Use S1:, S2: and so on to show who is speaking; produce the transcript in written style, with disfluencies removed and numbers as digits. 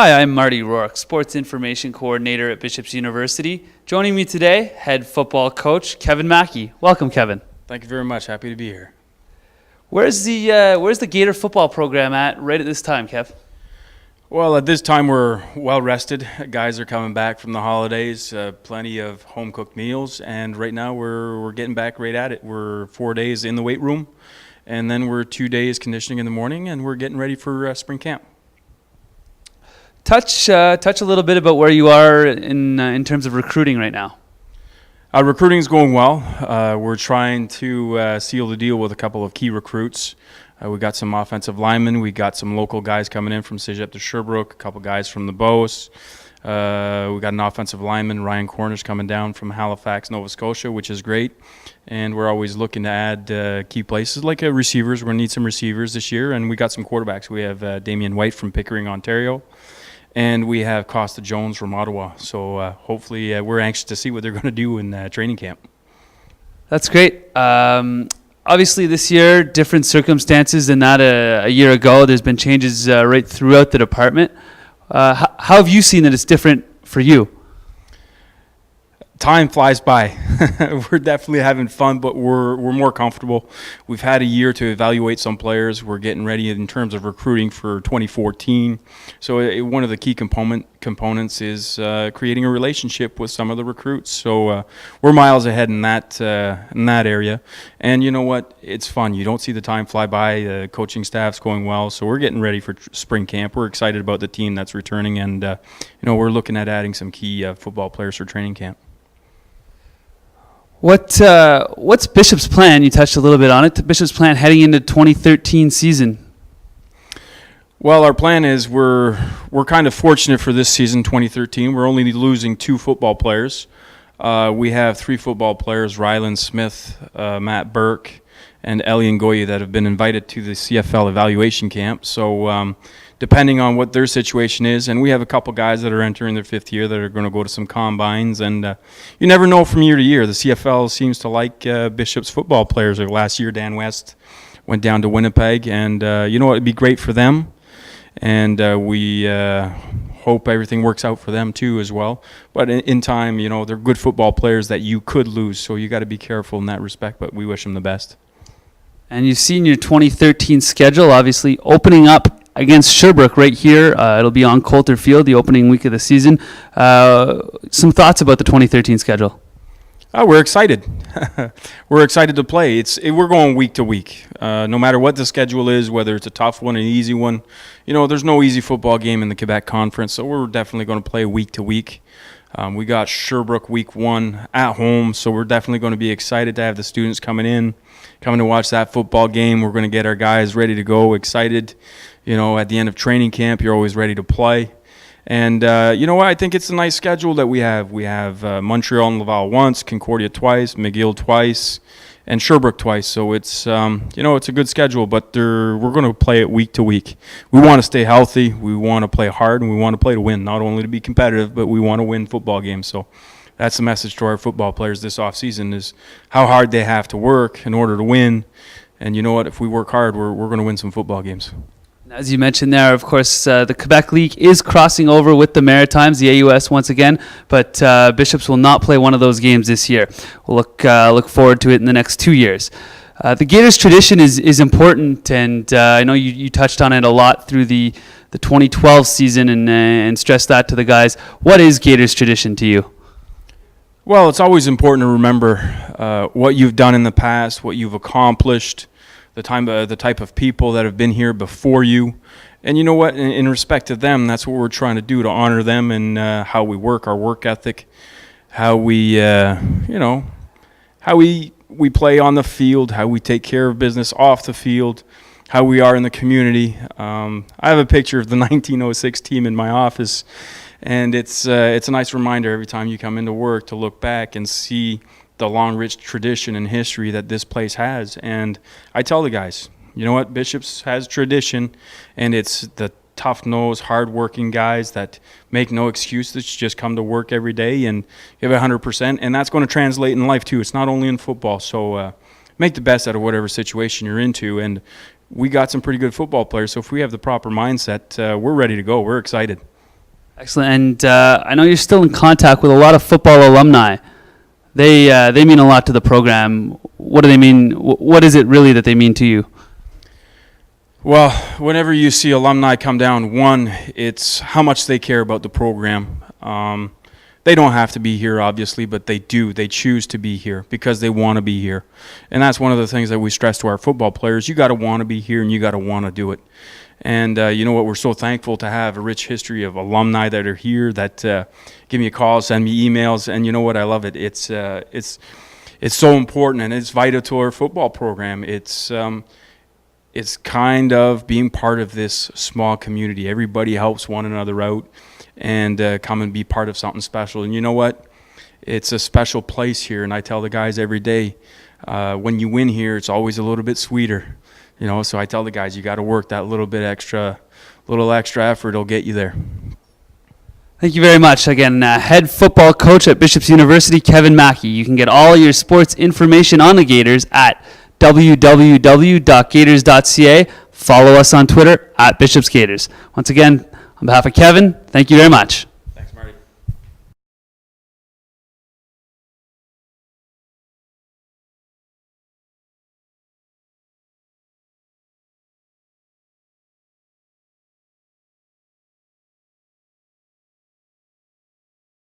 S1: Hi, I'm Marty Rourke, Sports Information Coordinator at Bishop's University. Joining me today, Head Football Coach Kevin Mackey. Welcome, Kevin.
S2: Thank you very much. Happy to be here.
S1: Where's the Gator football program at right at this time, Kev?
S2: Well, at this time we're well rested. Guys are coming back from the holidays, plenty of home-cooked meals, and right now we're getting back right at it. We're 4 days in the weight room, and then we're 2 days conditioning in the morning, and we're getting ready for spring camp.
S1: Touch a little bit about where you are in terms of recruiting right now.
S2: Recruiting is going well. We're trying to seal the deal with a couple of key recruits. We got some offensive linemen. We got some local guys coming in from Cégep to Sherbrooke, a couple guys from the Beauce. We got an offensive lineman, Ryan Cornish, coming down from Halifax, Nova Scotia, which is great. And we're always looking to add key places like receivers. We're going to need some receivers this year. And we got some quarterbacks. We have Damian White from Pickering, Ontario. And we have Costa Jones from Ottawa. So hopefully we're anxious to see what they're going to do in training camp.
S1: That's great. Obviously this year, different circumstances than that a year ago. There's been changes right throughout the department. How have you seen that it's different for you?
S2: Time flies by. We're definitely having fun, but we're more comfortable. We've had a year to evaluate some players. We're getting ready in terms of recruiting for 2014. So one of the key components is creating a relationship with some of the recruits. So we're miles ahead in that area. And you know what? It's fun. You don't see the time fly by. The coaching staff's going well. So we're getting ready for spring camp. We're excited about the team that's returning, and we're looking at adding some key football players for training camp.
S1: What's Bishop's plan? You touched a little bit on it. Bishop's plan heading into 2013 season.
S2: Well, our plan is we're kind of fortunate for this season, 2013. We're only losing 2 football players. We have 3 football players, Rylan Smith, Matt Burke, and Eli Ngoyi, that have been invited to the CFL evaluation camp. So depending on what their situation is, and we have a couple guys that are entering their 5th year that are going to go to some combines, and you never know from year to year. The CFL seems to like Bishop's football players. Like last year, Dan West went down to Winnipeg, and it'd be great for them, and we hope everything works out for them too as well. But in time, they're good football players that you could lose, so you got to be careful in that respect, but we wish them the best.
S1: And you've seen your 2013 schedule, obviously opening up against Sherbrooke right here. It'll be on Coulter Field, the opening week of the season. Some thoughts about the 2013 schedule?
S2: We're excited. We're excited to play. We're going week to week. No matter what the schedule is, whether it's a tough one, an easy one, there's no easy football game in the Quebec Conference, so we're definitely going to play week to week. We got Sherbrooke week 1 at home, so we're definitely going to be excited to have the students coming to watch that football game. We're going to get our guys ready to go, excited. At the end of training camp, you're always ready to play. And I think it's a nice schedule that we have. We have Montreal and Laval once, Concordia twice, McGill twice, and Sherbrooke twice. So it's a good schedule, but we're going to play it week to week. We want to stay healthy. We want to play hard, and we want to play to win, not only to be competitive, but we want to win football games. So that's the message to our football players this offseason, is how hard they have to work in order to win. And you know what? If we work hard, we're going to win some football games.
S1: As you mentioned there, of course, the Quebec League is crossing over with the Maritimes, the AUS once again, but Bishops will not play one of those games this year. We'll look forward to it in the next 2 years. The Gaiters tradition is important, and I know you touched on it a lot through the 2012 season and stressed that to the guys. What is Gaiters tradition to you?
S2: Well, it's always important to remember what you've done in the past, what you've accomplished, the type of people that have been here before you. And you know what? In respect to them, that's what we're trying to do, to honor them and how we work, our work ethic, how we play on the field, how we take care of business off the field, how we are in the community. I have a picture of the 1906 team in my office, and it's a nice reminder every time you come into work to look back and see the long, rich tradition and history that this place has. And I tell the guys, you know what, Bishops has tradition, and it's the tough-nosed, hard-working guys that make no excuses, just come to work every day and give 100%, and that's going to translate in life too. It's not only in football, so make the best out of whatever situation you're into, and we got some pretty good football players, so if we have the proper mindset, we're ready to go. We're excited.
S1: Excellent. And I know you're still in contact with a lot of football alumni. They mean a lot to the program. What do they mean? What is it really that they mean to you?
S2: Well, whenever you see alumni come down, one, it's how much they care about the program. They don't have to be here, obviously, but they do. They choose to be here because they want to be here. And that's one of the things that we stress to our football players. You got to want to be here, and you got to want to do it. And you know what? We're so thankful to have a rich history of alumni that are here, that give me a call, send me emails. And you know what? I love it. It's so important, and it's vital to our football program. It's kind of being part of this small community. Everybody helps one another out and come and be part of something special. And you know what? It's a special place here, and I tell the guys every day, when you win here, it's always a little bit sweeter. You know, so I tell the guys, you got to work that little extra effort. It'll get you there.
S1: Thank you very much. Again, head football coach at Bishop's University, Kevin Mackey. You can get all your sports information on the Gators at www.gators.ca. Follow us on Twitter at Bishop's Gators. Once again, on behalf of Kevin, thank you very much.